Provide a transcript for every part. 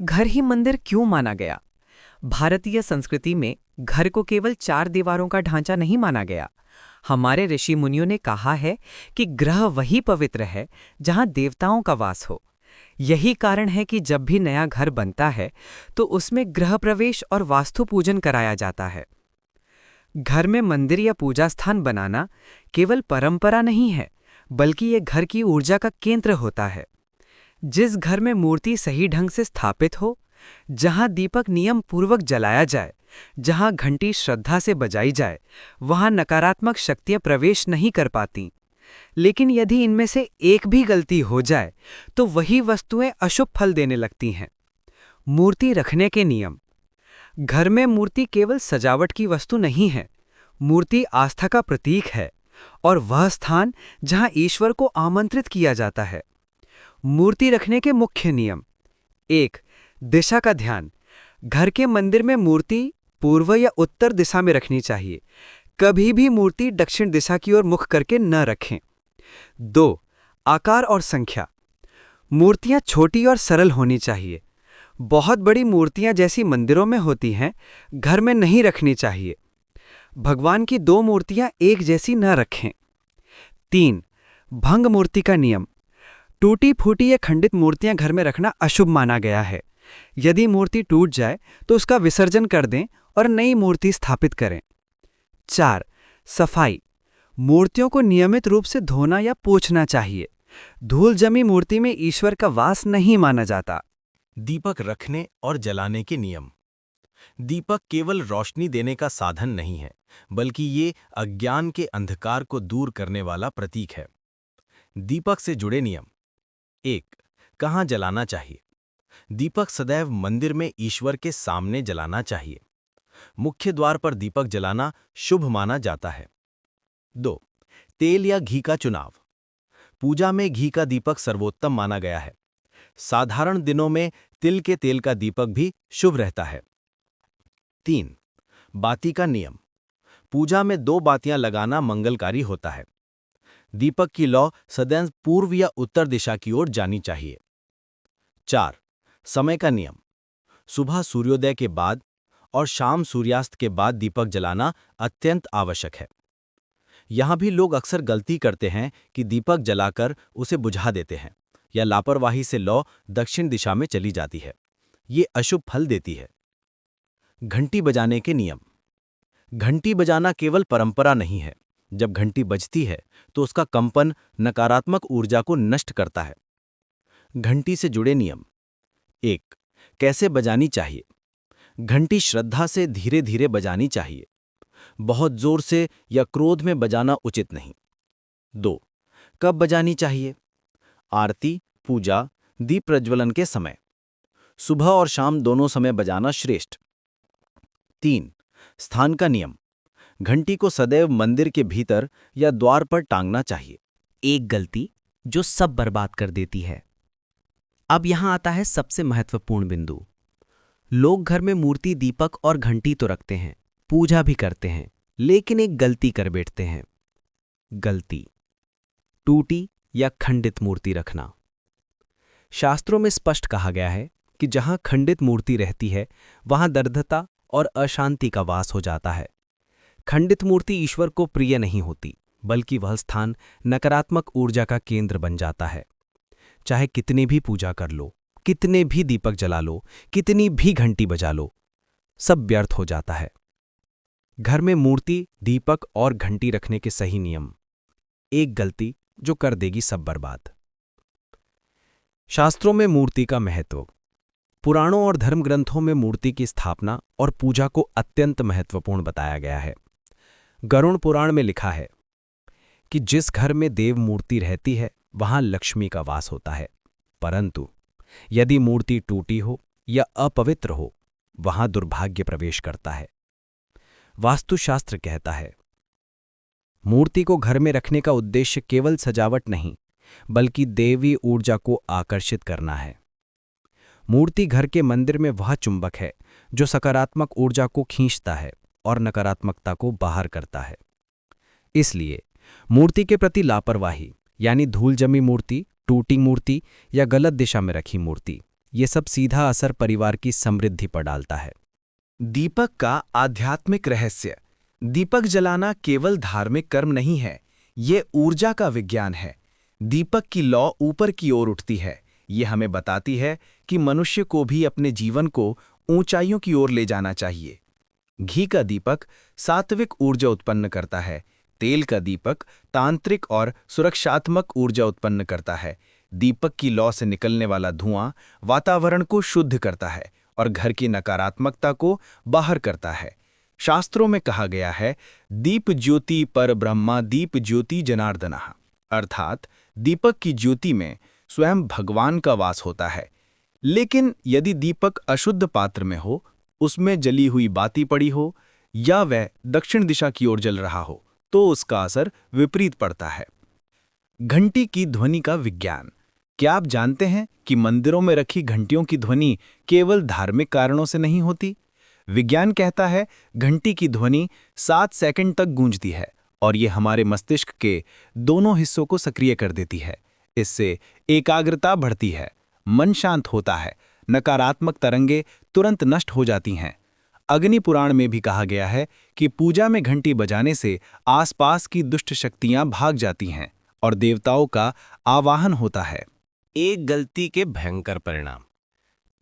घर ही मंदिर क्यों माना गया? भारतीय संस्कृति में घर को केवल चार दीवारों का ढांचा नहीं माना गया। हमारे ऋषि मुनियों ने कहा है कि गृह वही पवित्र है जहां देवताओं का वास हो। यही कारण है कि जब भी नया घर बनता है तो उसमें गृह प्रवेश और वास्तु पूजन कराया जाता है। घर में मंदिर या पूजा स्थान बनाना केवल परंपरा नहीं है, बल्कि ये घर की ऊर्जा का केंद्र होता है। जिस घर में मूर्ति सही ढंग से स्थापित हो, जहां दीपक नियम पूर्वक जलाया जाए, जहां घंटी श्रद्धा से बजाई जाए, वहां नकारात्मक शक्तियां प्रवेश नहीं कर पाती। लेकिन यदि इनमें से एक भी गलती हो जाए तो वही वस्तुएं अशुभ फल देने लगती हैं। मूर्ति रखने के नियम। घर में मूर्ति केवल सजावट की वस्तु नहीं है। मूर्ति आस्था का प्रतीक है और वह स्थान जहां ईश्वर को आमंत्रित किया जाता है। मूर्ति रखने के मुख्य नियम। 1. दिशा का ध्यान। घर के मंदिर में मूर्ति पूर्व या उत्तर दिशा में रखनी चाहिए। कभी भी मूर्ति दक्षिण दिशा की ओर मुख करके न रखें। 2. आकार और संख्या। मूर्तियां छोटी और सरल होनी चाहिए। बहुत बड़ी मूर्तियां जैसी मंदिरों में होती हैं, घर में नहीं रखनी चाहिए। भगवान की 2 मूर्तियां एक जैसी न रखें। 3. भंग मूर्ति का नियम। टूटी फूटी या खंडित मूर्तियां घर में रखना अशुभ माना गया है। यदि मूर्ति टूट जाए तो उसका विसर्जन कर दें और नई मूर्ति स्थापित करें। 4. सफाई। मूर्तियों को नियमित रूप से धोना या पोंछना चाहिए। धूल जमी मूर्ति में ईश्वर का वास नहीं माना जाता। दीपक रखने और जलाने के नियम। दीपक केवल रोशनी देने का साधन नहीं है, बल्कि ये अज्ञान के अंधकार को दूर करने वाला प्रतीक है। दीपक से जुड़े नियम। 1. कहाँ जलाना चाहिए? दीपक सदैव मंदिर में ईश्वर के सामने जलाना चाहिए। मुख्य द्वार पर दीपक जलाना शुभ माना जाता है। 2. तेल या घी का चुनाव। पूजा में घी का दीपक सर्वोत्तम माना गया है। साधारण दिनों में तिल के तेल का दीपक भी शुभ रहता है। 3. बाती का नियम। पूजा में 2 बातियां लगाना मंगलकारी होता है। दीपक की लौ सदैव पूर्व या उत्तर दिशा की ओर जानी चाहिए। 4. समय का नियम। सुबह सूर्योदय के बाद और शाम सूर्यास्त के बाद दीपक जलाना अत्यंत आवश्यक है। यहां भी लोग अक्सर गलती करते हैं कि दीपक जलाकर उसे बुझा देते हैं या लापरवाही से लौ दक्षिण दिशा में चली जाती है। ये अशुभ फल देती है। घंटी बजाने के नियम। घंटी बजाना केवल परंपरा नहीं है। जब घंटी बजती है तो उसका कंपन नकारात्मक ऊर्जा को नष्ट करता है। घंटी से जुड़े नियम। 1. कैसे बजानी चाहिए? घंटी श्रद्धा से धीरे धीरे बजानी चाहिए। बहुत जोर से या क्रोध में बजाना उचित नहीं। 2. कब बजानी चाहिए? आरती, पूजा, दीप प्रज्वलन के समय। सुबह और शाम दोनों समय बजाना श्रेष्ठ। 3. स्थान का नियम। घंटी को सदैव मंदिर के भीतर या द्वार पर टांगना चाहिए। एक गलती जो सब बर्बाद कर देती है। अब यहां आता है सबसे महत्वपूर्ण बिंदु। लोग घर में मूर्ति, दीपक और घंटी तो रखते हैं, पूजा भी करते हैं, लेकिन एक गलती कर बैठते हैं। गलती टूटी या खंडित मूर्ति रखना। शास्त्रों में स्पष्ट कहा गया है कि जहां खंडित मूर्ति रहती है वहां दर्दता और अशांति का वास हो जाता है। खंडित मूर्ति ईश्वर को प्रिय नहीं होती, बल्कि वह स्थान नकारात्मक ऊर्जा का केंद्र बन जाता है। चाहे कितने भी पूजा कर लो, कितने भी दीपक जला लो, कितनी भी घंटी बजा लो, सब व्यर्थ हो जाता है। घर में मूर्ति, दीपक और घंटी रखने के सही नियम। एक गलती जो कर देगी सब बर्बाद। शास्त्रों में मूर्ति का महत्व। पुराणों और धर्म ग्रंथों में मूर्ति की स्थापना और पूजा को अत्यंत महत्वपूर्ण बताया गया है। गरुड़ पुराण में लिखा है कि जिस घर में देव मूर्ति रहती है वहां लक्ष्मी का वास होता है, परंतु यदि मूर्ति टूटी हो या अपवित्र हो, वहां दुर्भाग्य प्रवेश करता है। वास्तुशास्त्र कहता है, मूर्ति को घर में रखने का उद्देश्य केवल सजावट नहीं, बल्कि देवी ऊर्जा को आकर्षित करना है। मूर्ति घर के मंदिर में वह चुंबक है जो सकारात्मक ऊर्जा को खींचता है और नकारात्मकता को बाहर करता है। इसलिए मूर्ति के प्रति लापरवाही, यानी धूल जमी मूर्ति, टूटी मूर्ति या गलत दिशा में रखी मूर्ति, ये सब सीधा असर परिवार की समृद्धि पर डालता है। दीपक का आध्यात्मिक रहस्य। दीपक जलाना केवल धार्मिक कर्म नहीं है, ये ऊर्जा का विज्ञान है। दीपक की लौ ऊपर की ओर उठती है। ये हमें बताती है कि मनुष्य को भी अपने जीवन को ऊंचाइयों की ओर ले जाना चाहिए। घी का दीपक सात्विक ऊर्जा उत्पन्न करता है। तेल का दीपक तांत्रिक और सुरक्षात्मक ऊर्जा उत्पन्न करता है। दीपक की लौ से निकलने वाला धुआं वातावरण को शुद्ध करता है और घर की नकारात्मकता को बाहर करता है। शास्त्रों में कहा गया है, दीप ज्योति पर ब्रह्मा दीप ज्योति जनार्दनः, अर्थात दीपक की ज्योति में स्वयं भगवान का वास होता है। लेकिन यदि दीपक अशुद्ध पात्र में हो, उसमें जली हुई बाती पड़ी हो या वह दक्षिण दिशा की ओर जल रहा हो, तो उसका असर विपरीत पड़ता है। घंटी की ध्वनि का विज्ञान। क्या आप जानते हैं कि मंदिरों में रखी घंटियों की ध्वनि केवल धार्मिक कारणों से नहीं होती? विज्ञान कहता है, घंटी की ध्वनि 7 सेकंड तक गूंजती है और ये हमारे मस्तिष्क के दोनों हिस्सों को सक्रिय कर देती है। इससे एकाग्रता बढ़ती है, मन शांत होता है, नकारात्मक तरंगे तुरंत नष्ट हो जाती हैं। अग्नि पुराण में भी कहा गया है कि पूजा में घंटी बजाने से आसपास की दुष्ट शक्तियां भाग जाती हैं और देवताओं का आवाहन होता है। एक गलती के भयंकर परिणाम।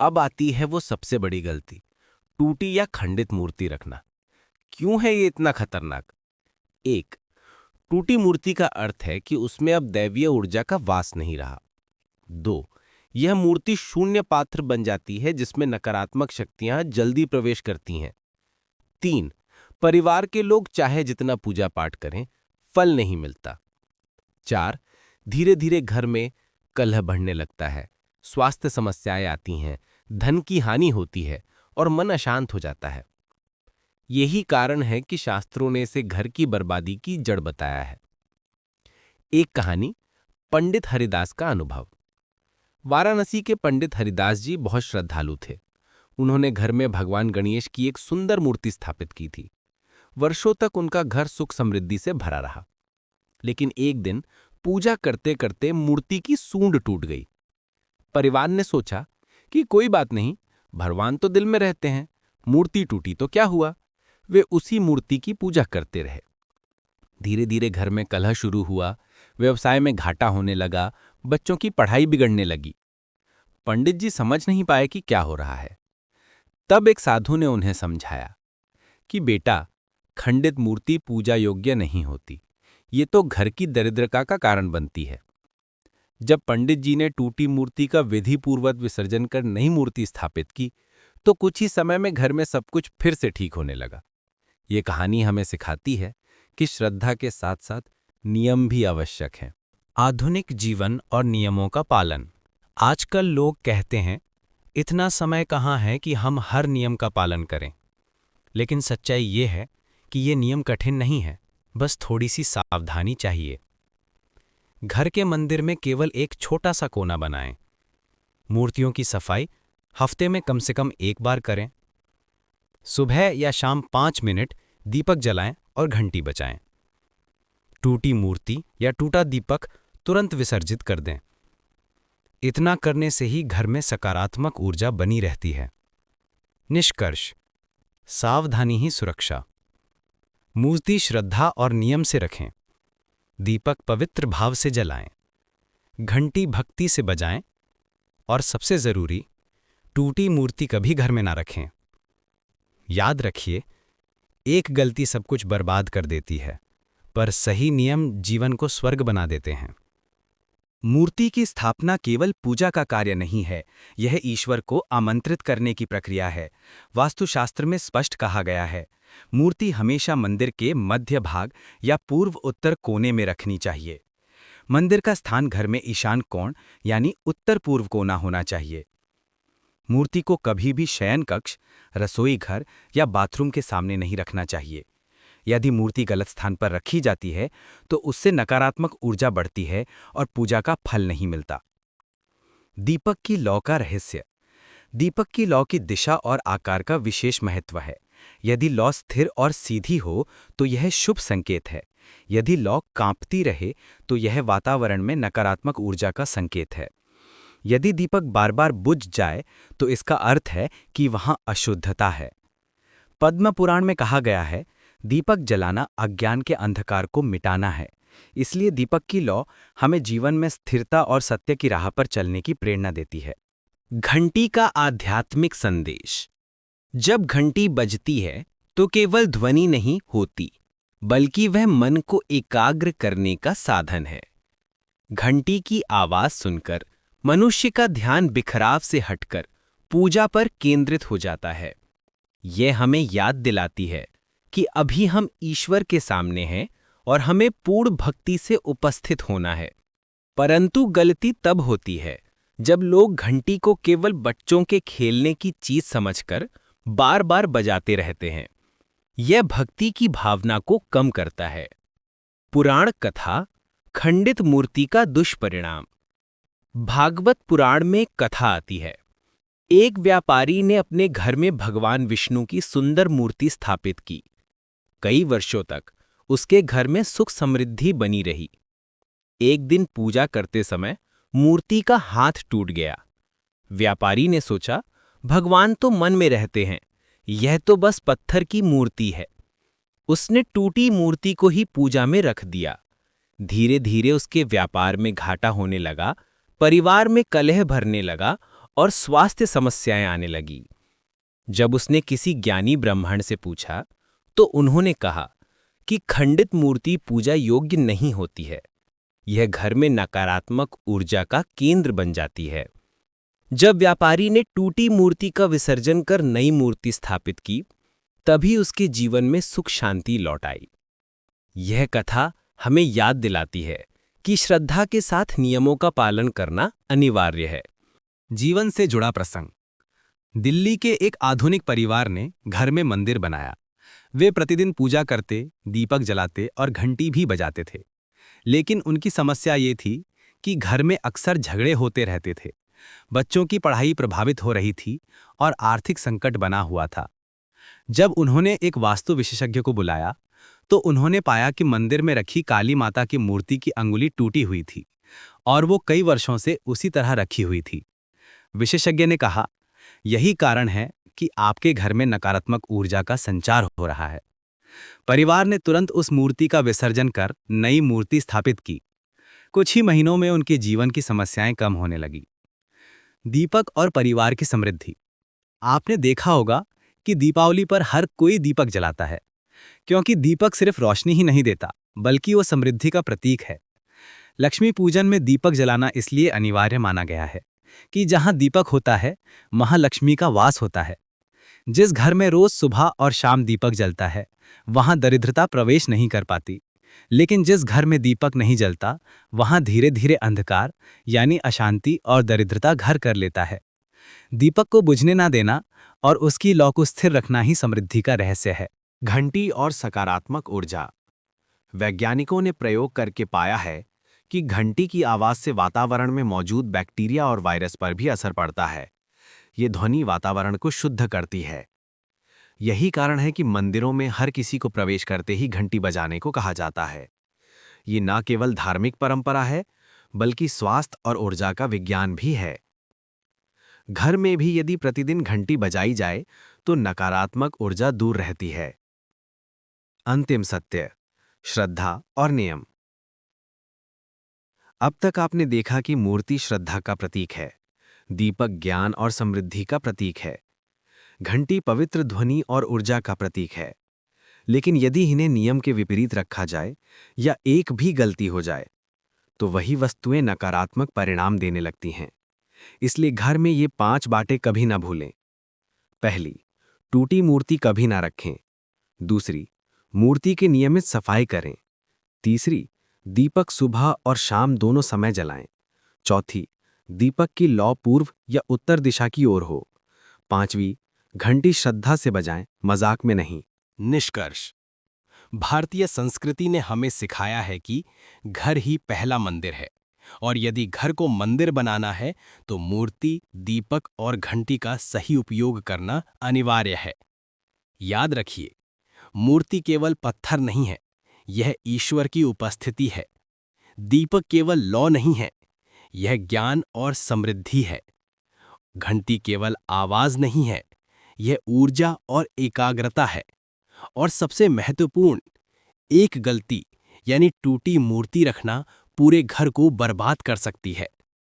अब आती है वो सबसे बड़ी गलती, टूटी या खंडित मूर्ति रखना। क्यों है ये इतना खतरनाक? 1. टूटी मूर्ति का अर्थ है कि उसमें अब दैवीय ऊर्जा का वास नहीं रहा। 2. यह मूर्ति शून्य पात्र बन जाती है जिसमें नकारात्मक शक्तियां जल्दी प्रवेश करती हैं। 3. परिवार के लोग चाहे जितना पूजा पाठ करें, फल नहीं मिलता। 4. धीरे धीरे घर में कलह बढ़ने लगता है, स्वास्थ्य समस्याएं आती हैं, धन की हानि होती है और मन अशांत हो जाता है। यही कारण है कि शास्त्रों ने इसे घर की बर्बादी की जड़ बताया है। एक कहानी, पंडित हरिदास का अनुभव। वाराणसी के पंडित हरिदास जी बहुत श्रद्धालु थे। उन्होंने घर में भगवान गणेश की एक सुंदर मूर्ति स्थापित की थी। वर्षों तक उनका घर सुख समृद्धि से भरा रहा। लेकिन एक दिन पूजा करते करते मूर्ति की सूंड टूट गई। परिवार ने सोचा कि कोई बात नहीं, भगवान तो दिल में रहते हैं, मूर्ति टूटी तो क्या हुआ। वे उसी मूर्ति की पूजा करते रहे। धीरे धीरे घर में कलह शुरू हुआ, व्यवसाय में घाटा होने लगा, बच्चों की पढ़ाई बिगड़ने लगी। पंडित जी समझ नहीं पाए कि क्या हो रहा है। तब एक साधु ने उन्हें समझाया कि बेटा, खंडित मूर्ति पूजा योग्य नहीं होती, ये तो घर की दरिद्रता का कारण बनती है। जब पंडित जी ने टूटी मूर्ति का विधिपूर्वक विसर्जन कर नई मूर्ति स्थापित की, तो कुछ ही समय में घर में सब कुछ फिर से ठीक होने लगा। ये कहानी हमें सिखाती है कि श्रद्धा के साथ साथ नियम भी आवश्यक हैं। आधुनिक जीवन और नियमों का पालन। आजकल लोग कहते हैं, इतना समय कहाँ है कि हम हर नियम का पालन करें। लेकिन सच्चाई ये है कि ये नियम कठिन नहीं है, बस थोड़ी सी सावधानी चाहिए। घर के मंदिर में केवल एक छोटा सा कोना बनाएं। मूर्तियों की सफाई हफ्ते में कम से कम एक बार करें। सुबह या शाम 5 मिनट दीपक जलाएं और घंटी बजाएं। टूटी मूर्ति या टूटा दीपक तुरंत विसर्जित कर दें। इतना करने से ही घर में सकारात्मक ऊर्जा बनी रहती है। निष्कर्ष, सावधानी ही सुरक्षा। मूर्ति श्रद्धा और नियम से रखें। दीपक पवित्र भाव से जलाएं। घंटी भक्ति से बजाएं। और सबसे जरूरी, टूटी मूर्ति कभी घर में ना रखें। याद रखिए, एक गलती सब कुछ बर्बाद कर देती है, पर सही नियम जीवन को स्वर्ग बना देते हैं। मूर्ति की स्थापना केवल पूजा का कार्य नहीं है, यह ईश्वर को आमंत्रित करने की प्रक्रिया है। वास्तुशास्त्र में स्पष्ट कहा गया है, मूर्ति हमेशा मंदिर के मध्य भाग या पूर्व उत्तर कोने में रखनी चाहिए। मंदिर का स्थान घर में ईशान कोण यानी उत्तर पूर्व कोना होना चाहिए। मूर्ति को कभी भी शयन कक्ष, रसोई घर या बाथरूम के सामने नहीं रखना चाहिए। यदि मूर्ति गलत स्थान पर रखी जाती है तो उससे नकारात्मक ऊर्जा बढ़ती है और पूजा का फल नहीं मिलता। दीपक की लौ का रहस्य। दीपक की लौ की दिशा और आकार का विशेष महत्व है। यदि लौ स्थिर और सीधी हो तो यह शुभ संकेत है। यदि लौ कांपती रहे तो यह वातावरण में नकारात्मक ऊर्जा का संकेत है। यदि दीपक बार बार बुझ जाए तो इसका अर्थ है कि वहां अशुद्धता है। पद्म पुराण में कहा गया है, दीपक जलाना अज्ञान के अंधकार को मिटाना है। इसलिए दीपक की लौ हमें जीवन में स्थिरता और सत्य की राह पर चलने की प्रेरणा देती है। घंटी का आध्यात्मिक संदेश। जब घंटी बजती है तो केवल ध्वनि नहीं होती, बल्कि वह मन को एकाग्र करने का साधन है। घंटी की आवाज सुनकर मनुष्य का ध्यान बिखराव से हटकर पूजा पर केंद्रित हो जाता है। यह हमें याद दिलाती है कि अभी हम ईश्वर के सामने हैं और हमें पूर्ण भक्ति से उपस्थित होना है। परंतु गलती तब होती है जब लोग घंटी को केवल बच्चों के खेलने की चीज समझकर बार बार बजाते रहते हैं। यह भक्ति की भावना को कम करता है। पुराण कथा, खंडित मूर्ति का दुष्परिणाम। भागवत पुराण में कथा आती है, एक व्यापारी ने अपने घर में भगवान विष्णु की सुंदर मूर्ति स्थापित की। कई वर्षों तक उसके घर में सुख समृद्धि बनी रही। एक दिन पूजा करते समय मूर्ति का हाथ टूट गया। व्यापारी ने सोचा, भगवान तो मन में रहते हैं, यह तो बस पत्थर की मूर्ति है। उसने टूटी मूर्ति को ही पूजा में रख दिया। धीरे धीरे उसके व्यापार में घाटा होने लगा, परिवार में कलह भरने लगा और स्वास्थ्य समस्याएं आने लगी। जब उसने किसी ज्ञानी ब्राह्मण से पूछा तो उन्होंने कहा कि खंडित मूर्ति पूजा योग्य नहीं होती है। यह घर में नकारात्मक ऊर्जा का केंद्र बन जाती है। जब व्यापारी ने टूटी मूर्ति का विसर्जन कर नई मूर्ति स्थापित की, तभी उसके जीवन में सुख शांति लौट आई। यह कथा हमें याद दिलाती है कि श्रद्धा के साथ नियमों का पालन करना अनिवार्य है। जीवन से जुड़ा प्रसंग। दिल्ली के एक आधुनिक परिवार ने घर में मंदिर बनाया। वे प्रतिदिन पूजा करते, दीपक जलाते और घंटी भी बजाते थे। लेकिन उनकी समस्या ये थी कि घर में अक्सर झगड़े होते रहते थे। बच्चों की पढ़ाई प्रभावित हो रही थी और आर्थिक संकट बना हुआ था। जब उन्होंने एक वास्तु विशेषज्ञ को बुलाया तो उन्होंने पाया कि मंदिर में रखी काली माता की मूर्ति की अंगुली टूटी हुई थी और वो कई वर्षों से उसी तरह रखी हुई थी। विशेषज्ञ ने कहा, यही कारण है कि आपके घर में नकारात्मक ऊर्जा का संचार हो रहा है। परिवार ने तुरंत उस मूर्ति का विसर्जन कर नई मूर्ति स्थापित की। कुछ ही महीनों में उनके जीवन की समस्याएं कम होने लगी। दीपक और परिवार की समृद्धि। आपने देखा होगा कि दीपावली पर हर कोई दीपक जलाता है, क्योंकि दीपक सिर्फ रोशनी ही नहीं देता, बल्कि वो समृद्धि का प्रतीक है। लक्ष्मी पूजन में दीपक जलाना इसलिए अनिवार्य माना गया है कि जहां दीपक होता है, वहां लक्ष्मी का वास होता है। जिस घर में रोज सुबह और शाम दीपक जलता है, वहां दरिद्रता प्रवेश नहीं कर पाती। लेकिन जिस घर में दीपक नहीं जलता, वहां धीरे धीरे अंधकार यानी अशांति और दरिद्रता घर कर लेता है। दीपक को बुझने ना देना और उसकी लौ को स्थिर रखना ही समृद्धि का रहस्य है। घंटी और सकारात्मक ऊर्जा। वैज्ञानिकों ने प्रयोग करके पाया है कि घंटी की आवाज से वातावरण में मौजूद बैक्टीरिया और वायरस पर भी असर पड़ता है। ये ध्वनि वातावरण को शुद्ध करती है। यही कारण है कि मंदिरों में हर किसी को प्रवेश करते ही घंटी बजाने को कहा जाता है। ये न केवल धार्मिक परंपरा है, बल्कि स्वास्थ्य और ऊर्जा का विज्ञान भी है। घर में भी यदि प्रतिदिन घंटी बजाई जाए तो नकारात्मक ऊर्जा दूर रहती है। अंतिम सत्य, श्रद्धा और नियम। अब तक आपने देखा कि मूर्ति श्रद्धा का प्रतीक है, दीपक ज्ञान और समृद्धि का प्रतीक है, घंटी पवित्र ध्वनि और ऊर्जा का प्रतीक है। लेकिन यदि इन्हें नियम के विपरीत रखा जाए या एक भी गलती हो जाए, तो वही वस्तुएं नकारात्मक परिणाम देने लगती हैं। इसलिए घर में ये 5 बातें कभी ना भूलें। पहली, टूटी मूर्ति कभी ना रखें। दूसरी, मूर्ति की नियमित सफाई करें। तीसरी, दीपक सुबह और शाम दोनों समय जलाएं। चौथी, दीपक की लौ पूर्व या उत्तर दिशा की ओर हो। पांचवी, घंटी श्रद्धा से बजाएं, मजाक में नहीं। निष्कर्ष। भारतीय संस्कृति ने हमें सिखाया है कि घर ही पहला मंदिर है और यदि घर को मंदिर बनाना है तो मूर्ति, दीपक और घंटी का सही उपयोग करना अनिवार्य है। याद रखिए, मूर्ति केवल पत्थर नहीं है, यह ईश्वर की उपस्थिति है। दीपक केवल लौ नहीं है, यह ज्ञान और समृद्धि है। घंटी केवल आवाज नहीं है, यह ऊर्जा और एकाग्रता है। और सबसे महत्वपूर्ण, एक गलती यानी टूटी मूर्ति रखना पूरे घर को बर्बाद कर सकती है।